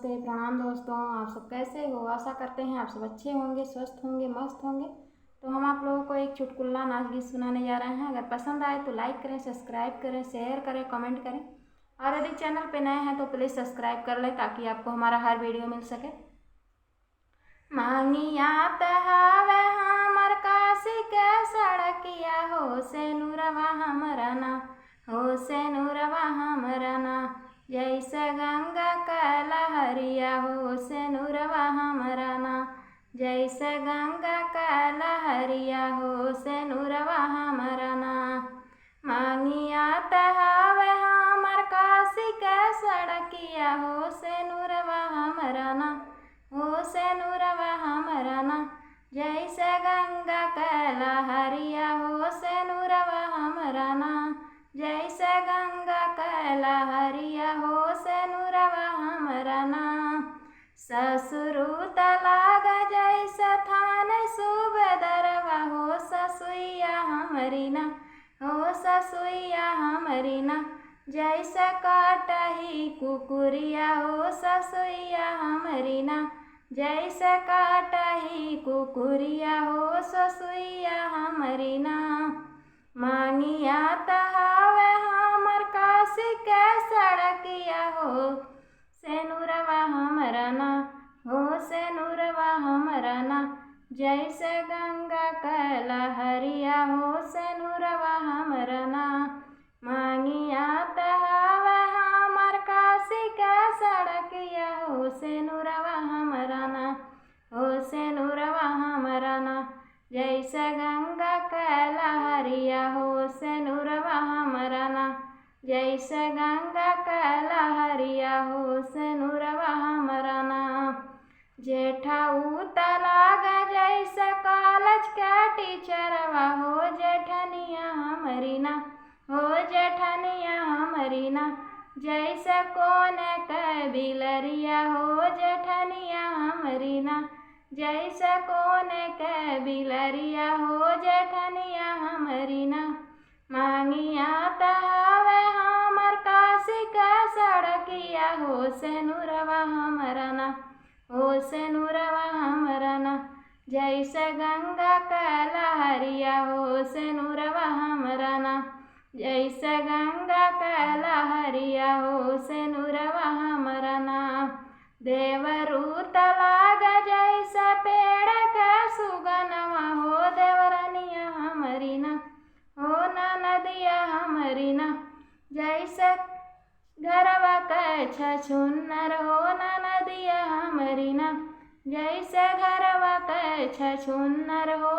नमस्ते प्रणाम दोस्तों, आप सब कैसे हो। आशा करते हैं आप सब अच्छे होंगे, स्वस्थ होंगे, मस्त होंगे। तो हम आप लोगों को एक चुटकुला नाच गीत सुनाने जा रहे हैं। अगर पसंद आए तो लाइक करें, सब्सक्राइब करें, शेयर करें, कमेंट करें। और यदि चैनल पे नए हैं तो प्लीज़ सब्सक्राइब कर लें ताकि आपको हमारा हर वीडियो मिल सके। मांगिया तहावे हमर काशी के सड़किया, हो से नूरवा हमरा ना, हो से नूरवा हमरा ना। जैसे गंगा का लहरिया, हो से नूरवा हमरा ना। जैसे गंगा का लहरिया, हो से नूरवा हमरा ना। मांगिया तहावे हमर काशी के सड़किया, हो से नूरवा हमरा ना, हो से नूरवा हमरा ना। जैसे गंगा का लहरिया, हो से नूरवा हमरा ना। जैसे गंगा का लहरिया, हो से नूरवा हमरा ना। ससुरुत लाग जैसे थान सूबेदारवा, हो ससुइया हमरी ना, हो ससुइया हमरी ना। जैसे काटही कुकुरिया, हो ससुइया हमरी ना। जैसे काटही कुकुरिया, हो ससुइया हमरी ना। मांगिया तहावे हमर काशी के सड़किया, हो से नूरवा हमरा ना, हो से नूरवा हमरा ना। जैसे गंगा का लहरिया, हो से नूरवा हमरा ना। मांगिया तहावे हमर काशी के सड़किया, हो से नूरवा हमरा ना, हो से नूरवा हमरा ना। जैसे गंगा का लहरिया, हो से नूरवा हमरा ना। जैसे गंगा का लहरिया, हो से नूरवा हमरा ना। जेठा उतलाग जैसे कॉलेज के टीचरवा, हो जेठनिया हमरी ना, हो जेठनिया हमरी ना। जैसे कोने के बिलरिया, हो जेठनिया हमरी ना। जैसे कोने के बिलरिया, हो जेठनिया हमरी ना। मांगिया तहावे हमर काशी के सड़किया, हो से नूरवा हमरा ना, हो से नूरवा हमरा ना। जैसे गंगा का लहरिया, हो से नूरवा हमरा ना। जैसे गंगा का लहरिया, हो से नूरवा हमरा ना। देवरू तलाग जैसे पेड़ के सुगनवा, हो देवरनिया हमरी ना, हो नदिया हमरी ना। जैसे घरवा के छछुन्नर, हो नदिया हमरी ना। जैसे घरवा के छछुन्नर, हो